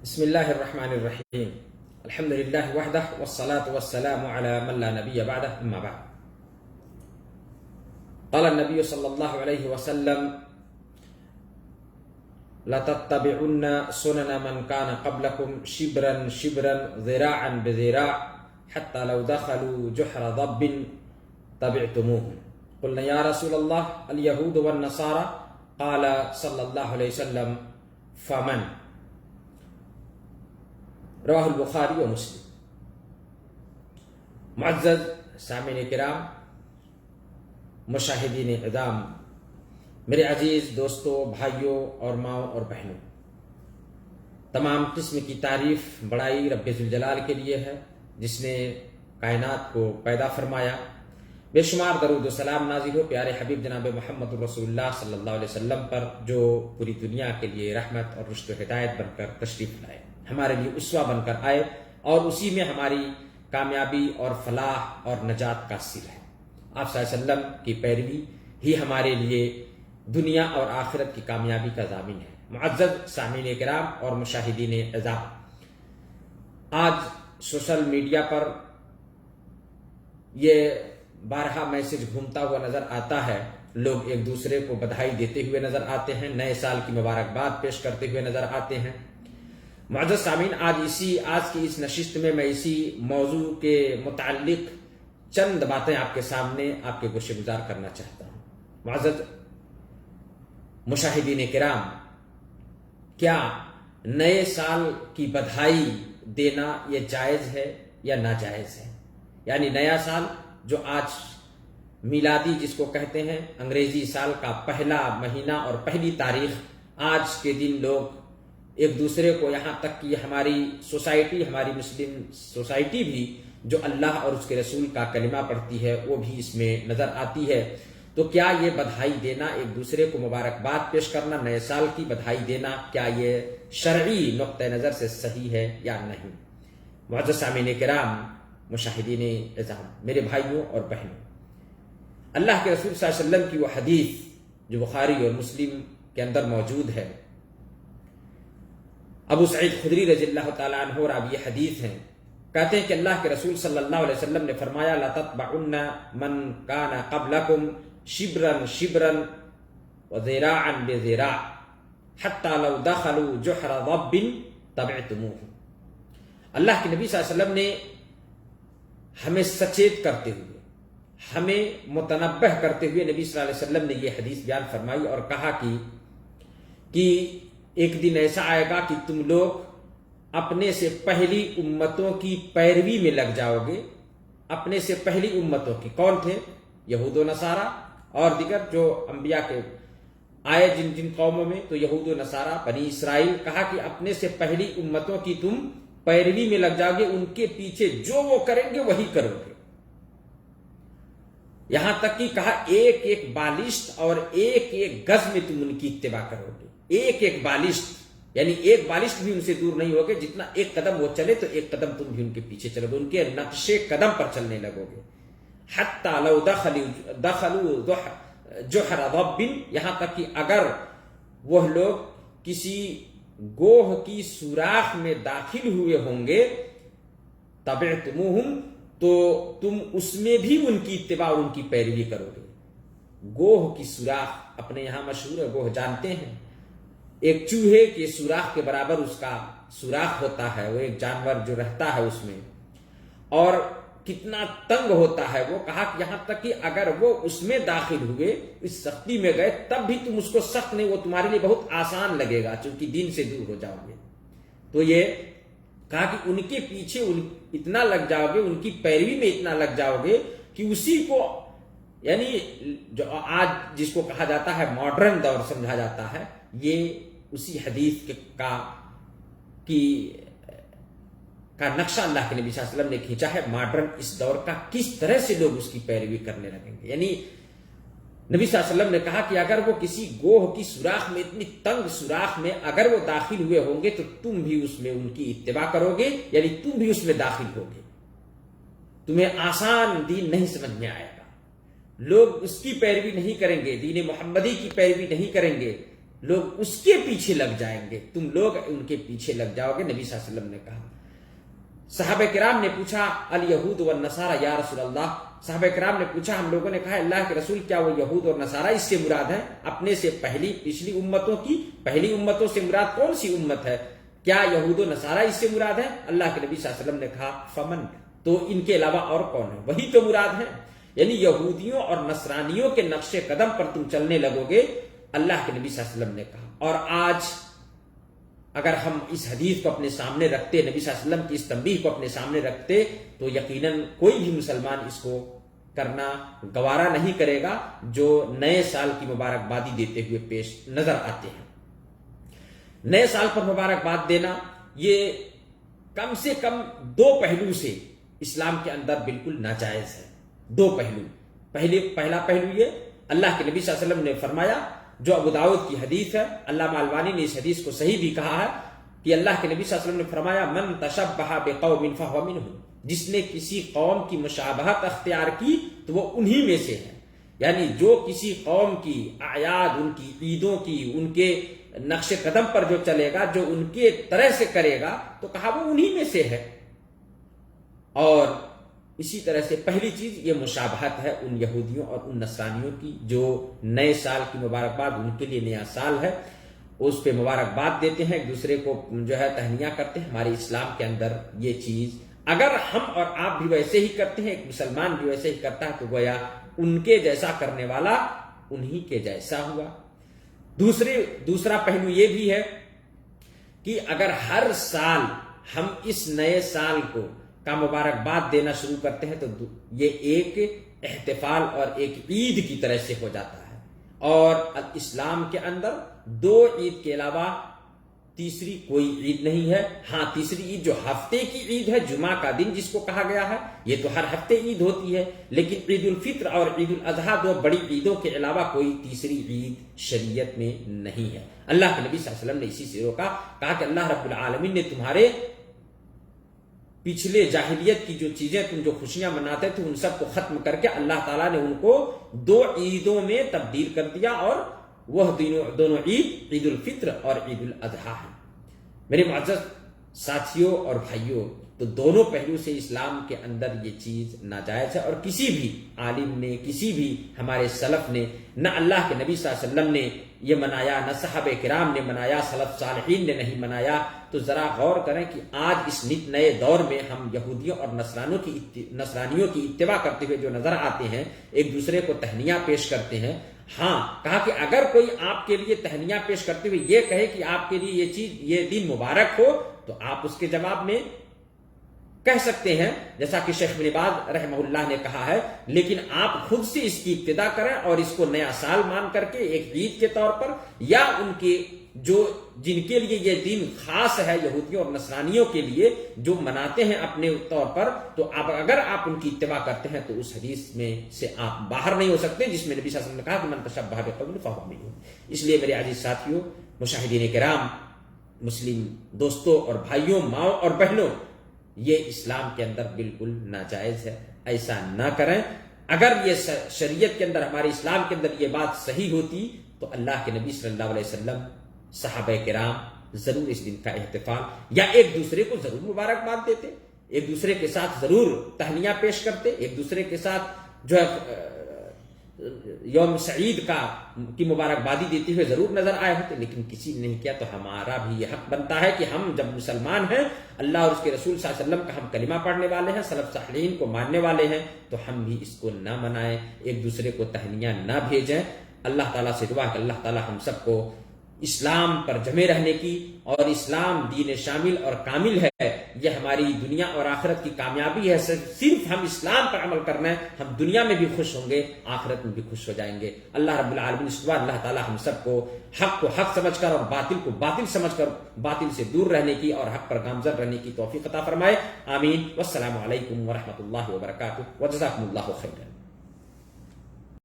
بسم الله الرحمن الرحيم. الحمد لله وحده والصلاة والسلام على من لا نبي بعده. أما بعد، قال النبي صلى الله عليه وسلم: لتتبعن سنن من كان قبلكم شبرا شبرا ذراعا بذراع حتى لو دخلوا جحر ضب تبعتموهم. قلنا يا رسول الله اليهود والنصارى؟ قال صلى الله عليه وسلم: فمن؟ رواہ البخاری و مسلم. معزز سامعین کرام، مشاہدین اعظام، میرے عزیز دوستوں، بھائیوں اور ماؤں اور بہنوں، تمام قسم کی تعریف بڑائی رب ذوالجلال کے لیے ہے، جس نے کائنات کو پیدا فرمایا. بے شمار درود و سلام نازل ہو پیارے حبیب جناب محمد رسول اللہ صلی اللہ علیہ وسلم پر، جو پوری دنیا کے لیے رحمت اور رشد و ہدایت بن کر تشریف لائے، ہمارے لیے اسوہ بن کر آئے، اور اسی میں ہماری کامیابی اور فلاح اور نجات کا سر ہے. آپ صلی اللہ علیہ وسلم کی پیروی ہی ہمارے لیے دنیا اور آخرت کی کامیابی کا ضامن ہے. معزز سامعین کرام اور مشاہدین اعظام، آج سوشل میڈیا پر یہ بارہا میسج گھومتا ہوا نظر آتا ہے. لوگ ایک دوسرے کو بدھائی دیتے ہوئے نظر آتے ہیں، نئے سال کی مبارکباد پیش کرتے ہوئے نظر آتے ہیں. معزز سامعین، آج کی اس نشست میں میں اسی موضوع کے متعلق چند باتیں آپ کے سامنے آپ کے گوشے گزار کرنا چاہتا ہوں. معزز مشاہدین کرام، کیا نئے سال کی بدھائی دینا یہ جائز ہے یا ناجائز ہے؟ یعنی نیا سال جو آج میلادی جس کو کہتے ہیں، انگریزی سال کا پہلا مہینہ اور پہلی تاریخ، آج کے دن لوگ ایک دوسرے کو، یہاں تک کہ ہماری سوسائٹی، ہماری مسلم سوسائٹی بھی جو اللہ اور اس کے رسول کا کلمہ پڑھتی ہے، وہ بھی اس میں نظر آتی ہے. تو کیا یہ بدھائی دینا، ایک دوسرے کو مبارکباد پیش کرنا، نئے سال کی بدھائی دینا، کیا یہ شرعی نقطہ نظر سے صحیح ہے یا نہیں؟ معزز سامعین کرام، مشاہدین اعظام، میرے بھائیوں اور بہنوں، اللہ کے رسول صلی اللہ علیہ وسلم کی وہ حدیث جو بخاری اور مسلم کے اندر موجود ہے، ابو سعید خدری رضی اللہ تعالیٰ عنہ راوی حدیث ہیں، کہتے ہیں کہ اللہ کے رسول صلی اللہ علیہ وسلم نے فرمایا: لَتَتْبَعُنَّ مَنْ كَانَ قَبْلَكُمْ شِبْرًا شِبْرًا وَذِرَاعًا بِذِرَاعٍ حَتَّى لَوْ دَخَلُوا جُحْرَ ضَبٍّ تَبِعْتُمُوهُ. اللہ کے نبی صلی اللہ علیہ وسلم نے ہمیں سچیت کرتے ہوئے، ہمیں متنبہ کرتے ہوئے نبی صلی اللہ علیہ وسلم نے یہ حدیث بیان فرمائی اور کہا کہ ایک دن ایسا آئے گا کہ تم لوگ اپنے سے پہلی امتوں کی پیروی میں لگ جاؤ گے. اپنے سے پہلی امتوں کی کون تھے؟ یہود و نصارہ اور دیگر جو انبیاء کے آئے جن جن قوموں میں، تو یہود و نصارہ، بنی اسرائیل. کہا کہ اپنے سے پہلی امتوں کی تم پیروی میں لگ جاؤ گے، ان کے پیچھے جو وہ کریں گے وہی کرو گے. یہاں تک کہ کہا ایک ایک بالشت اور ایک ایک گز میں تم ان کی اتباع کرو گے. ایک ایک بالشت، یعنی ایک بالشت بھی ان سے دور نہیں ہوگے. جتنا ایک قدم وہ چلے تو ایک قدم تم بھی ان کے پیچھے چلو گے، ان کے نقش قدم پر چلنے لگو گے. حتی لو دخلوا جحر ضب، یہاں تک کہ اگر وہ لوگ کسی گوہ کی سوراخ میں داخل ہوئے ہوں گے، تبعتموہم، تو تم اس میں بھی ان کی اتباع اور ان کی پیروی کرو گے. گوہ کی سوراخ اپنے یہاں مشہور ہے، گوہ جانتے ہیں، ایک چوہے کے سوراخ کے برابر اس کا سوراخ ہوتا ہے. وہ ایک جانور جو رہتا ہے اس میں، اور کتنا تنگ ہوتا ہے وہ. کہا کہ یہاں تک کہ اگر وہ اس میں داخل ہوئے، اس سختی میں گئے، تب بھی تم اس کو سخت نہیں، وہ تمہارے لیے بہت آسان لگے گا، چونکہ دین سے دور ہو جاؤ گے. تو یہ کہا کہ ان کے پیچھے اتنا لگ جاؤ گے، ان کی پیروی میں اتنا لگ جاؤ گے کہ اسی کو، یعنی جو آج جس کو کہا جاتا ہے ماڈرن دور سمجھا جاتا ہے، یہ اسی حدیث کا نقشہ اللہ کے نبی صلی اللہ علیہ وسلم نے کھینچا ہے. ماڈرن اس دور کا کس طرح سے لوگ اس کی پیروی کرنے لگیں گے. یعنی نبی صلی اللہ علیہ وسلم نے کہا کہ اگر وہ کسی گوہ کی سوراخ میں، اتنی تنگ سوراخ میں اگر وہ داخل ہوئے ہوں گے، تو تم بھی اس میں ان کی اتباع کرو گے، یعنی تم بھی اس میں داخل ہوگے. تمہیں آسان دین نہیں سمجھ میں آئے گا، لوگ اس کی پیروی نہیں کریں گے، دین محمدی کی پیروی نہیں کریں گے. لوگ اس کے پیچھے لگ جائیں گے، تم لوگ ان کے پیچھے لگ جاؤ گے، نبی صلی اللہ علیہ وسلم نے کہا۔ صحابہ کرام نے پوچھا الیہود والنصارى یا رسول اللہ، صحابہ کرام نے پوچھا، ہم لوگوں نے کہا اللہ کے رسول کیا وہ یہود اور نصارہ اس سے مراد ہے؟ اپنے سے پچھلی پہلی امتوں سے مراد کون سی امت ہے؟ کیا یہود و نصارہ اس سے مراد ہے؟ اللہ کے نبی صلی اللہ علیہ وسلم نے کہا فمن، تو ان کے علاوہ اور کون ہے؟ وہی تو مراد ہے، یعنی یہودیوں اور نصرانیوں کے نقش قدم پر تم چلنے لگو گے، اللہ کے نبی صلی اللہ علیہ وسلم نے کہا۔ اور آج اگر ہم اس حدیث کو اپنے سامنے رکھتے، نبی صلی اللہ علیہ وسلم کی اس تنبیہ کو اپنے سامنے رکھتے، تو یقیناً کوئی بھی مسلمان اس کو کرنا گوارا نہیں کرے گا جو نئے سال کی مبارکبادی دیتے ہوئے پیش نظر آتے ہیں۔ نئے سال پر مبارکباد دینا یہ کم سے کم دو پہلو سے اسلام کے اندر بالکل ناجائز ہے۔ دو پہلو، پہلا پہلو یہ، اللہ کے نبی صلی اللہ علیہ وسلم نے فرمایا، جو ابو داؤد کی حدیث ہے، علامہ البانی نے اس حدیث کو صحیح بھی کہا ہے کہ اللہ کے نبی صلی اللہ علیہ وسلم نے فرمایا من تشبہ بقوم فہو منہم، جس نے کسی قوم کی مشابہت اختیار کی تو وہ انہی میں سے ہے، یعنی جو کسی قوم کی اعیاد، ان کی عیدوں کی، ان کے نقش قدم پر جو چلے گا، جو ان کے طرح سے کرے گا، تو کہا وہ انہی میں سے ہے۔ اور اسی طرح سے پہلی چیز یہ مشابہت ہے ان یہودیوں اور ان نصرانیوں کی، جو نئے سال کی مبارکباد، ان کے لیے نیا سال ہے، اس پہ مبارکباد دیتے ہیں، ایک دوسرے کو جو ہے تہنیاں کرتے ہیں۔ ہمارے اسلام کے اندر یہ چیز اگر ہم اور آپ بھی ویسے ہی کرتے ہیں، ایک مسلمان بھی ویسے ہی کرتا ہے، تو گویا ان کے جیسا کرنے والا انہی کے جیسا ہوا۔ دوسرا پہلو یہ بھی ہے کہ اگر ہر سال ہم اس نئے سال کا مبارکباد دینا شروع کرتے ہیں تو یہ ایک احتفال اور ایک عید کی طرح سے ہو جاتا ہے۔ اور اسلام کے اندر دو عید کے علاوہ تیسری کوئی عید نہیں ہے۔ ہاں، تیسری عید جو ہفتے کی عید ہے، جمعہ کا دن جس کو کہا گیا ہے، یہ تو ہر ہفتے عید ہوتی ہے، لیکن عید الفطر اور عید الاضحیٰ دو بڑی عیدوں کے علاوہ کوئی تیسری عید شریعت میں نہیں ہے۔ اللہ کے نبی صلی اللہ علیہ وسلم نے اسی سے روکا، کہا کہ اللہ رب العالمین نے تمہارے پچھلے جاہلیت کی جو چیزیں تم جو خوشیاں مناتے تھے ان سب کو ختم کر کے اللہ تعالیٰ نے ان کو دو عیدوں میں تبدیل کر دیا، اور وہ دونوں عید عید الفطر اور عید الاضحیٰ ہیں۔ میرے معزز ساتھیوں اور بھائیوں، تو دونوں پہلو سے اسلام کے اندر یہ چیز ناجائز ہے، اور کسی بھی عالم نے، کسی بھی ہمارے سلف نے، نہ اللہ کے نبی صلی اللہ علیہ وسلم نے یہ منایا، نہ صحابہ کرام نے منایا، سلف صالحین نے نہیں منایا۔ تو ذرا غور کریں کہ آج اس نئے دور میں ہم یہودیوں اور نصرانیوں کی اتباع کرتے ہوئے جو نظر آتے ہیں، ایک دوسرے کو تہنیاں پیش کرتے ہیں۔ ہاں، کہا کہ اگر کوئی آپ کے لیے تہنیاں پیش کرتے ہوئے یہ کہے کہ آپ کے لیے یہ دن مبارک ہو، تو آپ اس کے جواب میں کہہ سکتے ہیں جیسا کہ شیخ بن باز رحمہ اللہ نے کہا ہے، لیکن آپ خود سے اس کی ابتدا کریں اور اس کو نیا سال مان کر کے ایک عید کے طور پر، یا ان کے جن کے لیے یہ دن خاص ہے یہودیوں اور نصرانیوں کے لیے جو مناتے ہیں اپنے طور پر، تو اگر آپ ان کی اتباع کرتے ہیں تو اس حدیث میں سے آپ باہر نہیں ہو سکتے جس میں نبی صلی اللہ علیہ وسلم نے کہا کہ من تشبہ بقوم فہو منہم۔ اس لیے میرے عزیز ساتھیوں، مشاہدین کرام، مسلم دوستوں اور بھائیوں، ماؤں اور بہنوں، یہ اسلام کے اندر بالکل ناجائز ہے، ایسا نہ کریں۔ اگر یہ شریعت کے اندر، ہمارے اسلام کے اندر یہ بات صحیح ہوتی تو اللہ کے نبی صلی اللہ علیہ وسلم، صحابہ کرام ضرور اس دن کا احتفال یا ایک دوسرے کو ضرور مبارکباد دیتے، ایک دوسرے کے ساتھ ضرور تہنیاں پیش کرتے، ایک دوسرے کے ساتھ جو ہے یوم سعید کی مبارکبادی دیتے ہوئے ضرور نظر آئے ہوتے، لیکن کسی نے نہیں کیا۔ تو ہمارا بھی یہ حق بنتا ہے کہ ہم جب مسلمان ہیں، اللہ اور اس کے رسول صلی اللہ علیہ وسلم کا ہم کلمہ پڑھنے والے ہیں، سلف صالحین کو ماننے والے ہیں، تو ہم بھی اس کو نہ منائیں، ایک دوسرے کو تہنیاں نہ بھیجیں۔ اللہ تعالیٰ سے دعا کہ اللہ تعالیٰ ہم سب کو اسلام پر جمے رہنے کی، اور اسلام دین شامل اور کامل ہے، یہ ہماری دنیا اور آخرت کی کامیابی ہے۔ صرف ہم اسلام پر عمل کرنا ہے، ہم دنیا میں بھی خوش ہوں گے، آخرت میں بھی خوش ہو جائیں گے۔ اللہ رب العالمین اس دعا اللہ تعالی ہم سب کو حق کو حق سمجھ کر اور باطل کو باطل سمجھ کر باطل سے دور رہنے کی اور حق پر گامزن رہنے کی توفیق عطا فرمائے۔ آمین۔ والسلام علیکم ورحمۃ اللہ وبرکاتہ، وجزاکم اللہ خیرا۔